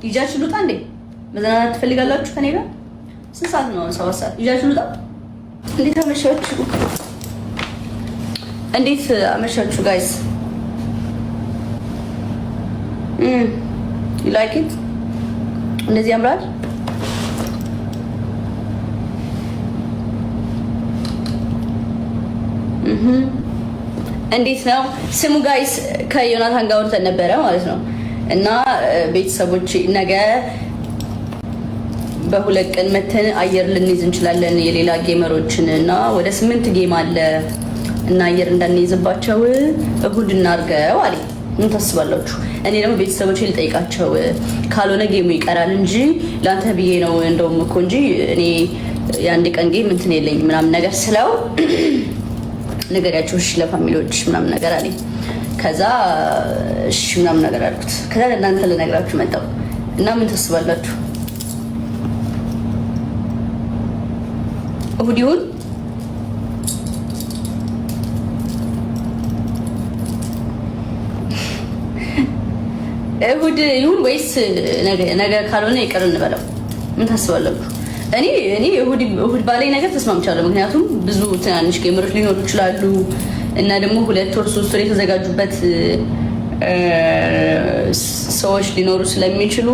ይጃችሁ ልውጣ እንዴ? መዝናናት ትፈልጋላችሁ ከኔ ጋር? ስንት ሰዓት ነው? 7 ሰዓት። ይጃችሁ ልውጣ? እንዴት አመሻችሁ? እንዴት አመሻችሁ ጋይስ? you like it? እንደዚህ ያምራል? እንዴት ነው ስሙ ጋይስ? ከዮናታን ጋር ወርተን ነበረ ማለት ነው። እና ቤተሰቦች ነገ በሁለት ቀን መተን አየር ልንይዝ እንችላለን የሌላ ጌመሮችን እና ወደ 8 ጌም አለ እና አየር እንዳንይዝባቸው እሁድ እናርገው አለ። ምን ታስባላችሁ? እኔ ደግሞ ቤተሰቦቼ ልጠይቃቸው ካልሆነ ጌሙ ይቀራል እንጂ ላንተ ብዬ ነው እንደውም እኮ እንጂ እኔ የአንድ ቀን ጌም እንትን የለኝም ምናምን ነገር ስለው ነገርያቸው እሺ ለፋሚሊዎች ምናምን ነገር አለኝ። ከዛ እሺ ምናምን ነገር አልኩት። ከዛ ለእናንተ ልነግራችሁ መጣሁ እና ምን ታስባላችሁ? እሁድ ይሁን እሁድ ይሁን ወይስ ነገ ካልሆነ ይቀር እንበለው? ምን ታስባላችሁ? እኔ እሁድ ባለኝ ነገር ተስማምቻለሁ። ምክንያቱም ብዙ ትናንሽ ጌመሮች ሊኖሩ ይችላሉ እና ደግሞ 2 ወር 3 ወር የተዘጋጁበት ሰዎች ሊኖሩ ስለሚችሉ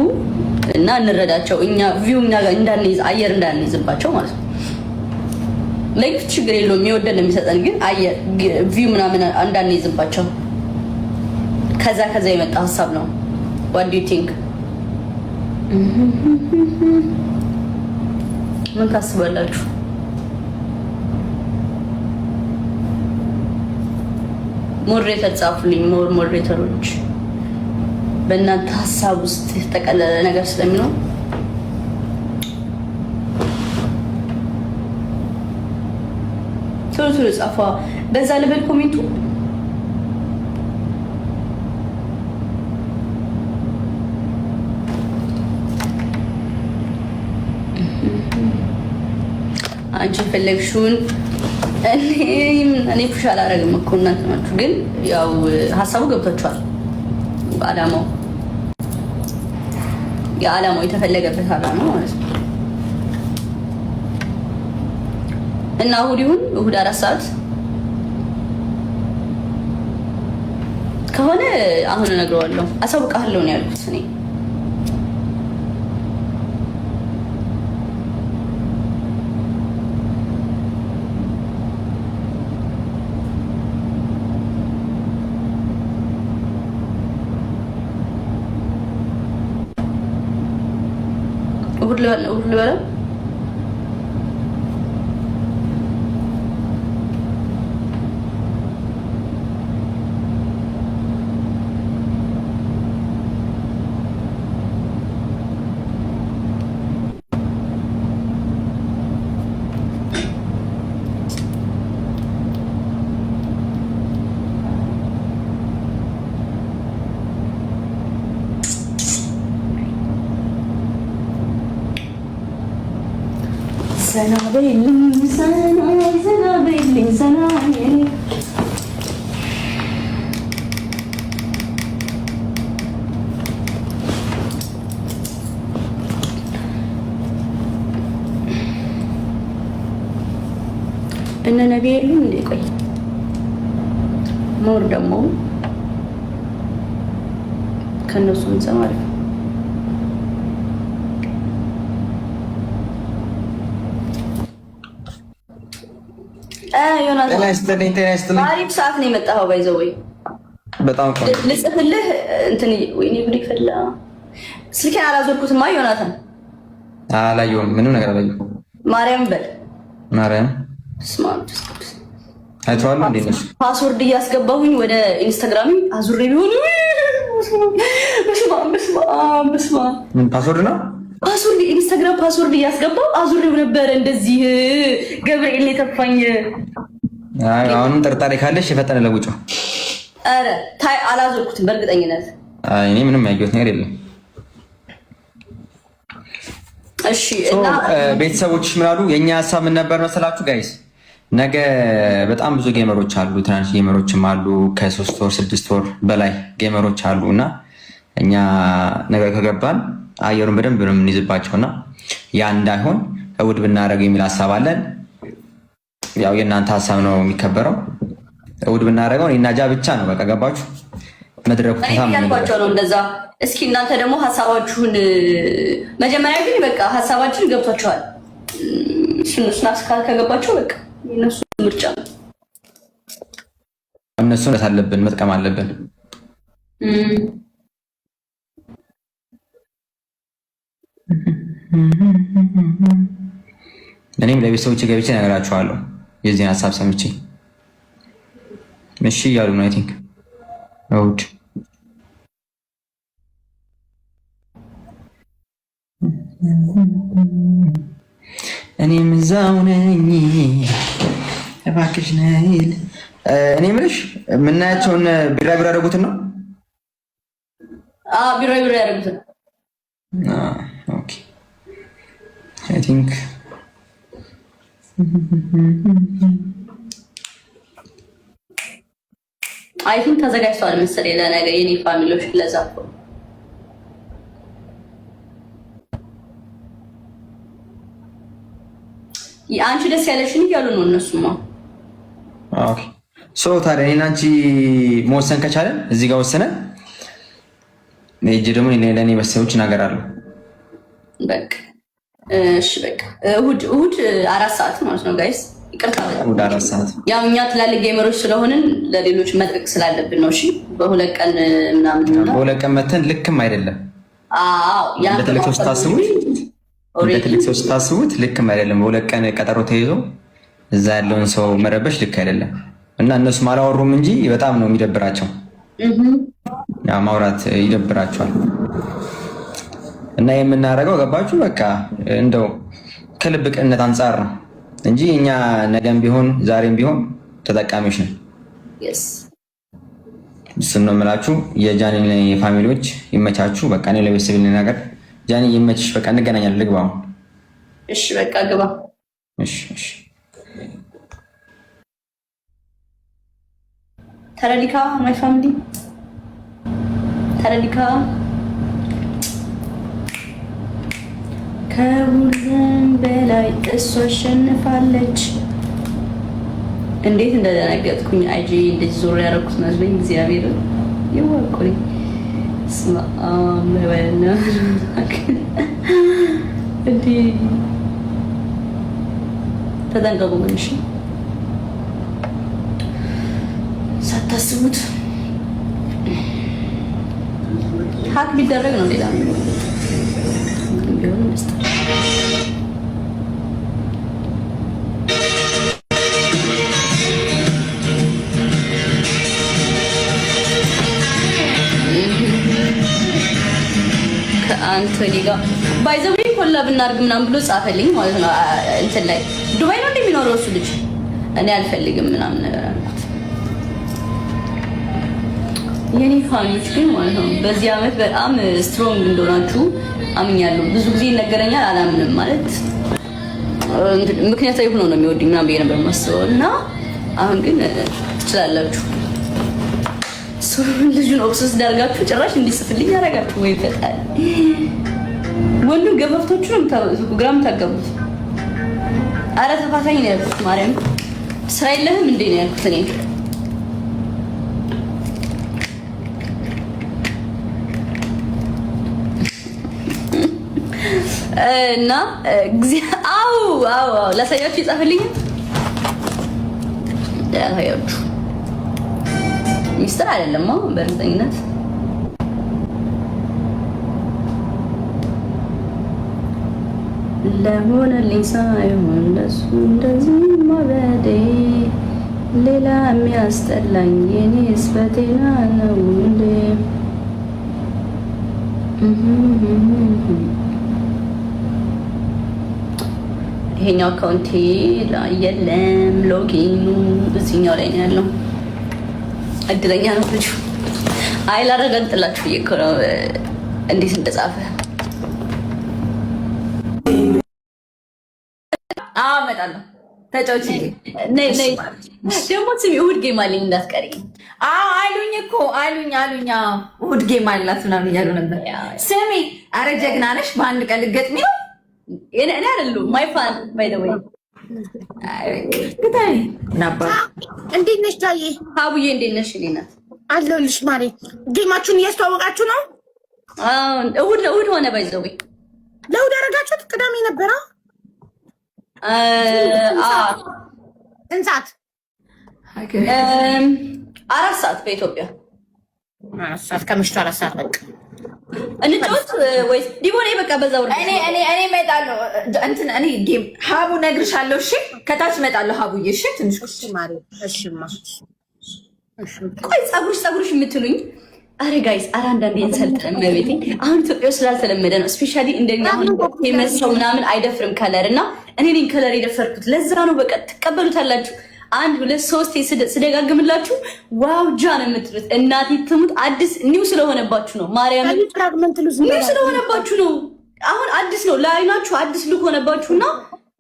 እና እንረዳቸው። እኛ ቪው እኛ ጋር እንዳንይዝ አየር እንዳንይዝባቸው ማለት ነው። ለጊፍት ችግር የለውም የሚወደን ነው የሚሰጠን፣ ግን አየር ቪው ምናምን እንዳንይዝባቸው ከዛ የመጣ ሀሳብ ነው። what do you think? ምን ታስባላችሁ? ሞዴሬተር ጻፉልኝ። ሞዴሬተሮች በእናንተ ሀሳብ ውስጥ የተጠቀለለ ነገር ስለሚኖር ቶሎ ጻፋ። በዛ ልበል ኮሜንቱ አንቺ ፈለግሽውን እኔ ፑሽ አላደርግም እኮ እናንተ ናችሁ። ግን ያው ሀሳቡ ገብቷችኋል። የዓላማው የተፈለገበት ዓላማ ማለት ነው። እና እሁድ ይሁን እሁድ 4 ሰዓት ከሆነ አሁን እነግረዋለሁ፣ አሳውቃለሁ ነው ያልኩት እኔ። እሁድ ልበለው ዘና በይልኝ ዘና እነ ነብይ የሉም እንዴ? ቆይ ሞር ደግሞ ከነሱ እንሰማለን። አሪፍ ሰዓት ነው የመጣኸው። ባይዘው ወይ በጣም ቆንጆ ልጽፍልህ እንትን ወይኔ ጉድ ይፈላ። ስልኬን አላዞርኩትማ ዮናታን። አላየሁም፣ ምንም ነገር አላየሁም። ማርያም በል ማርያም ስማርት አይተዋል። እንዴ ነሽ? ፓስወርድ እያስገባሁኝ ወደ ኢንስታግራም አዙሬ ቢሆን በስማ ምን ፓስወርድ ነው? ፓስወርድ ኢንስታግራም ፓስወርድ እያስገባው አዙሬው ነበር እንደዚህ ገብርኤል የተፋኝ። አሁንም ጥርጣሬ ካለሽ የፈጠነ ለውጪው። አረ ታይ አላዞርኩትም በእርግጠኝነት። እኔ ምንም ያየሁት ነገር የለም። እሺ እና ቤተሰቦች ምን አሉ? የኛ ሀሳብ ምን ነበር መሰላችሁ ጋይስ? ነገ በጣም ብዙ ጌመሮች አሉ፣ ትናንሽ ጌመሮችም አሉ፣ ከ3 ወር 6 ወር በላይ ጌመሮች አሉ እና እኛ ነገ ከገባን አየሩን በደንብ ነው የምንይዝባቸውና ያ እንዳይሆን እሑድ ብናደርገው የሚል ሀሳብ አለን። ያው የእናንተ ሀሳብ ነው የሚከበረው። እሑድ ብናደርገው እኔና ጃ ብቻ ነው በቃ ገባችሁ? መድረኩ ያልኳቸው ነው እንደዛ። እስኪ እናንተ ደግሞ ሀሳባችሁን መጀመሪያ ግን በቃ ሀሳባችን ገብቷቸዋል። እሱን አስካል ከገባቸው በቃ የእነሱ ምርጫ ነው። እነሱን አለብን መጥቀም አለብን። እኔም ለቤተሰቦቼ ገብቼ እነግራቸዋለሁ የዚህን ሀሳብ ሰምቼ እሺ እያሉ ነው። አይ ቲንክ እሑድ እኔም እዛው ነኝ እባክሽ ነይል። እኔ የምልሽ የምናያቸውን ቢራቢሮ ያደረጉትን ነው። ቢራቢሮ ያደረጉትን ኦኬ አይ ቲንክ ተዘጋጅተዋል መሰለኝ ለነገ የኔ ፋሚሊዎች። ለዛ አንቺ ደስ ያለሽን እያሉ ነው እነሱማ። ኦኬ ሶ ታዲያ እኔና አንቺ መወሰን ከቻለን እዚህ ጋር ወሰነን እጅ ደግሞ ለእኔ በሰዎች እናገራለሁ። በቃ እሺ በቃ እሑድ 4 ሰዓት ማለት ነው ጋይስ። ይቅርታ እሑድ 4 ሰዓት ያው እኛ ትላልቅ ጌመሮች ስለሆንን ለሌሎች መጥበቅ ስላለብን ነው። እሺ በሁለት ቀን ምናምን ነው። በሁለት ቀን መተን ልክም አይደለም። ያ ለትልቅ ሰው ስታስቡት ልክም አይደለም። በሁለት ቀን ቀጠሮ ተይዞ እዛ ያለውን ሰው መረበሽ ልክ አይደለም። እና እነሱም አላወሩም እንጂ በጣም ነው የሚደብራቸው። ያ ማውራት ይደብራቸዋል። እና የምናደርገው ገባችሁ በቃ እንደው ከልብ ቅንነት አንጻር ነው እንጂ እኛ ነገም ቢሆን ዛሬም ቢሆን ተጠቃሚዎች ነን። እሱን ነው የምላችሁ። የጃኒ ፋሚሊዎች ይመቻችሁ። በቃ እኔ ለቤተሰብ ነገር ጃኒ ይመችሽ። በቃ እንገናኛለን። ልግባ አሁን። እሺ በቃ ግባ። እሺ እሺ። ተረዲካ ማይ ፋሚሊ ተረዲካ ከሁሉም በላይ እሷ አሸንፋለች። እንዴት እንደደነገጥኩኝ አይጂ እንደዚህ ዞር ያደረኩት መስሎኝ እግዚአብሔር ይወቁኝ። ለበልና እንዴ ተጠንቀቁ። ምንሽ ሳታስቡት ሀክ ቢደረግ ነው ሌላ ነው ቢሆን መስጠት ከአንቶኒ ጋር ባይዘው ኮላብ እናድርግ ምናምን ብሎ ጻፈልኝ ማለት ነው። እንትን ላይ ዱባይ ነው እንደሚኖረው እሱ ልጅ። እኔ አልፈልግም ምናምን ነገር አልኩት። የኔ ፋሚሊዎች ግን ማለት ነው በዚህ አመት በጣም ስትሮንግ እንደሆናችሁ አምኛለሁ። ብዙ ጊዜ ይነገረኛል፣ አላምንም ማለት ምክንያታዊ ሆኖ ነው የሚወዱኝ ምናምን ብዬ ነበር የማስበው። እና አሁን ግን ትችላላችሁ። ልጁን ኦብሰስ ዳርጋችሁ ጭራሽ እንዲጽፍልኝ ያደርጋችሁ ወይ ፈጣሪ። ወንዱን ገፈፍቶቹ ነው ግራም ታጋቡት። አረ ተፋታኝ ነው ያልኩት። ማርያም ስራ የለህም እንዴ ነው ያልኩት እኔ። እና አው ላሳያችሁ ይጻፍልኝ ያሳያችሁ ሚስጥር አይደለም በእርግጠኝነት ለሆነልኝ ሳይሆን ለሱ እንደዚህ ማበዴ ሌላ የሚያስጠላኝ የኔስ በጤና ነው እንዴ? ይሄኛው አካውንቴ ላይ የለም። ሎጊኑ እዚህኛው ላይ ነው ያለው። እድለኛ ነው ልጁ። አይ ላረጋግጥላችሁ ብዬ እኮ ነው እንዴት እንደጻፈ። እመጣለሁ ተጫውቺ ነይ ነይ። ደግሞ ስሚ እሑድ ጌም አለኝ እንዳትቀሪ። አሉኝ እኮ አሉኝ። እሑድ ጌም አላት ምናምን እያሉ ነበር። ስሚ ኧረ ጀግና ነሽ። በአንድ ቀን ልትገጥሚ ነው? እኔ አይደለሁ ማይ ፋን ባይ ዘ ወይ ግታይ ናባ። እንዴት ነሽ ዳዬ? ሀቡዬ እንዴት ነሽ? እኔ ናት አለሁልሽ ማሬ። ጌማችሁን እያስተዋወቃችሁ ነው? እሑድ ሆነ ባይ ዘ ወይ ለእሑድ አደረጋችሁት? ቅዳሜ ነበረ። ስንት ሰዓት? 4 ሰዓት በኢትዮጵያ 4 ሰዓት ከምሽቱ 4 ሰዓት በቃ እንጫወት ወይስ ዲቦኔ? በቃ በዛው እኔ እመጣለሁ። እንትን እኔ ጌም ሀቡ ነግርሻለሁ። እሺ ከታች እመጣለሁ ሀቡዬ። እሺ ትንሽ ማሪ። እሺማ ቆይ ፀጉርሽ የምትሉኝ? አረ ጋይስ፣ አረ አንዳንዴ እንሰልጥን መቤቴ። አሁን ኢትዮጵያ ውስጥ ስላልተለመደ ነው። ስፔሻሊ እንደኛ አሁን ፌመስ ሰው ምናምን አይደፍርም ከለር እና እኔ ነኝ ከለር የደፈርኩት። ለዛ ነው በቃ ትቀበሉታላችሁ። 1 2 3 ስደጋግምላችሁ ዋው ጃ ነው የምትሉት። እናቴ ትሙት አዲስ ኒው ስለሆነባችሁ ነው። ማርያም ኒው ስለሆነባችሁ ነው። አሁን አዲስ ነው ለአይናችሁ፣ አዲስ ሉክ ሆነባችሁና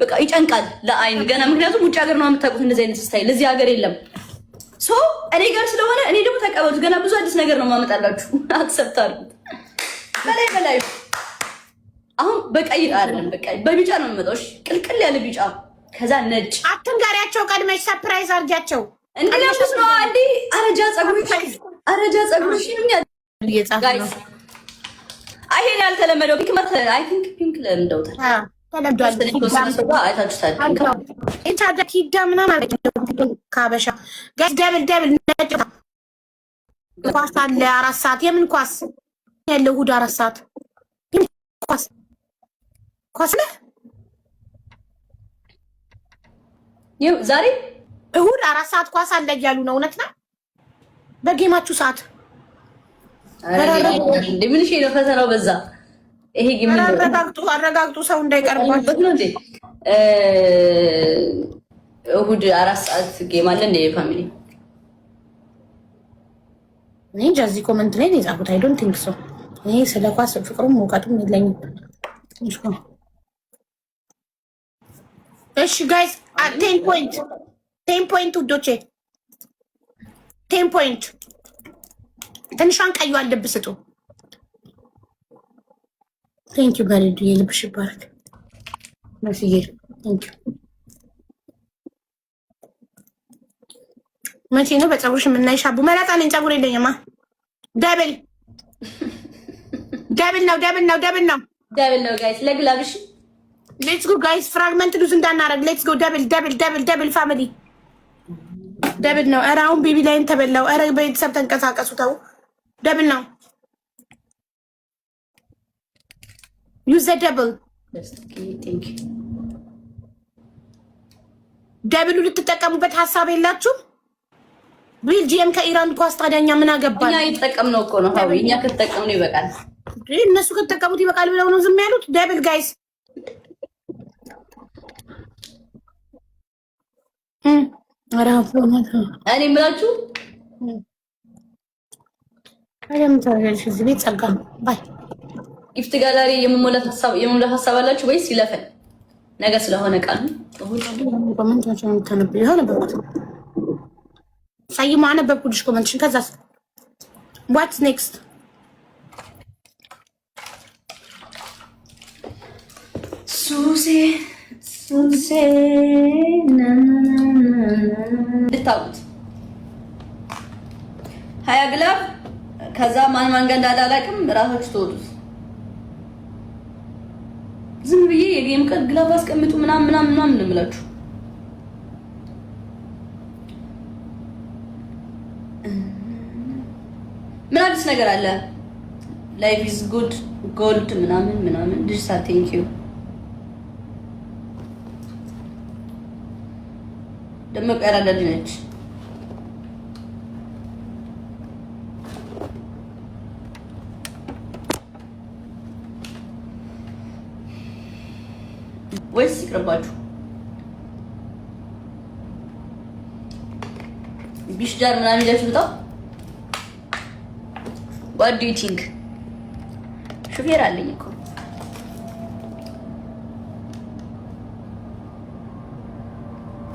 በቃ ይጨንቃል ለአይን ገና። ምክንያቱም ውጭ ሀገር ነው የምታውቁት እንደዚህ አይነት ስታይል፣ እዚህ ሀገር የለም። ሶ እኔ ጋር ስለሆነ እኔ ደግሞ ተቀበሉት። ገና ብዙ አዲስ ነገር ነው ማመጣላችሁ። አክሰፕት አድርጉት። በላይ አሁን በቀይ አይደለም፣ በቃ በቢጫ ነው የምመጣው። እሺ ቅልቅል ያለ ቢጫ፣ ከዛ ነጭ። አትንገሪያቸው፣ ቀድመሽ ሰርፕራይዝ አድርጊያቸው። እንደምስ ነው አንዴ አረጃ ጸጉርሽ ጋይስ። አይ ይሄን ያልተለመደው ፒንክ ማለት አይ ቲንክ ፒንክ ለምደውታል። ተለምዷል። አይታችሁታል። ኢንታዳ ኪዳ ምናምን ማለት ነው ካበሻ ጋይስ። ደብል ነጭ ኳስ አለ 4 ሰዓት። የምን ኳስ ያለው? እሑድ 4 ሰዓት ኳስ ነው ይኸው ዛሬ እሑድ 4 ሰዓት ኳስ አለ እያሉ ነው። እውነት ነው? በጌማችሁ ሰዓት ምን ሽ ነው ፈተናው በዛ። ይሄ ጌም አረጋግጡ ሰው እንዳይቀርባችሁ ነው እንዴ? እሑድ 4 ሰዓት ጌም አለ እንደ ፋሚሊ። እኔ እዚህ ኮመንት ላይ ነው የጻፉት። አይ ዶንት ቲንክ ሶ። እኔ ስለ ኳስ ፍቅሩም እውቀቱም የለኝም። እሺ ጋይስ 10 ፖይንት ውዶቼ 10 ፖይንት። ትንሿን ቀይዋን ልብ ስጡ። ቴንክ ዩ በሬዱ የልብሽ ይባረክ መስዬ ቴንክ ዩ። መቼ ነው በፀጉርሽ የምናይሽ? አቡ መላጣ ነኝ፣ ፀጉር የለኝማ። ደብል ነው ጋይስ ለግላብሽ። ሌትስ ጎ ጋይስ፣ ፍራግመንት ሉዝ እንዳናረግ። ሌትስ ጎ ደብል ፋሚሊ ደብል ነው። ኧረ አሁን ቤቢ ላይን ተበላው። ኧረ ቤተሰብ ተንቀሳቀሱ ተው። ደብል ነው። ዩዝ ዘ ደብል። ደብሉ ልትጠቀሙበት ሀሳብ የላችሁ? ቤልጂየም ከኢራን ኳስ ታዲያ እኛ ምን አገባን? እኛ የተጠቀምነው እኮ ነው። ሀዊ እኛ ከተጠቀምነው ይበቃል። እነሱ ከተጠቀሙት ይበቃል ብለው ነው ዝም ያሉት። ደብል ጋይስ እኔ የምላችሁ እዚህ ቤት ጸጋ ነው። ባይ ጊፍት ጋላሪ የመሞላት ሀሳብ አላችሁ ወይስ ይለፈን? ነገ ስለሆነ ቃል ኮመንታችን ተነብ ይሆነ በቁት ሳይማ አነበብኩልሽ ኮመንትሽን። ከዛስ ዋትስ ኔክስት? ሱሴ እንድታውቁት 20 ግላብ ከዛ ማን ጋር እንዳለ አላውቅም። እራሳችሁ ተወጡት። ዝም ብዬ የጌም ቀን ግላብ አስቀምጡ ምናምን ነው የምላችሁ። ምን አዲስ ነገር አለ? ላይፍ ኢዝ ጉድ ጎልድ ምናምን ዲጂታ ቴንክ ዩ ደመቀ ያራዳልኝ ነች። ወይስ ይቅርባችሁ? ቢሽዳር ምናምን ይላችሁ ብጣ what do you think? ሹፌር አለኝ እኮ ምን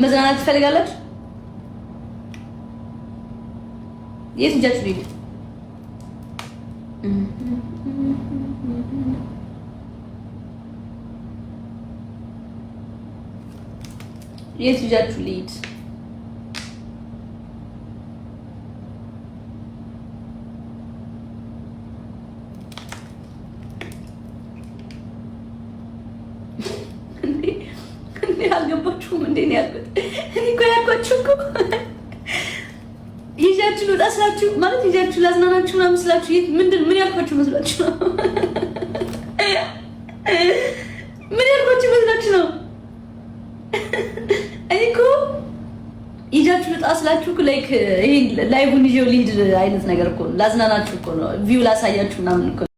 መዝናናት ትፈልጋላችሁ? የት ሂጃችሁ ልሂድ? የት ሂጃችሁ ልሂድ? አልገባችሁም እንዴ? ነው ያልኩት። እኔ እኮ ያልኳችሁ እኮ ይዣችሁ ልውጣ ስላችሁ ማለት ይዣችሁ ላዝናናችሁ ምናምን ስላችሁ ምን ያልኳችሁ መስላችሁ ነው? ምን ያልኳችሁ መስላችሁ ነው? እኔ እኮ ይዣችሁ ልውጣ ስላችሁ እኮ ላይክ ይሄ ላይቡን ይዤው ልሂድ አይነት ነገር እኮ ላዝናናችሁ እኮ ነው። ቪው ላሳያችሁ ምናምን እኮ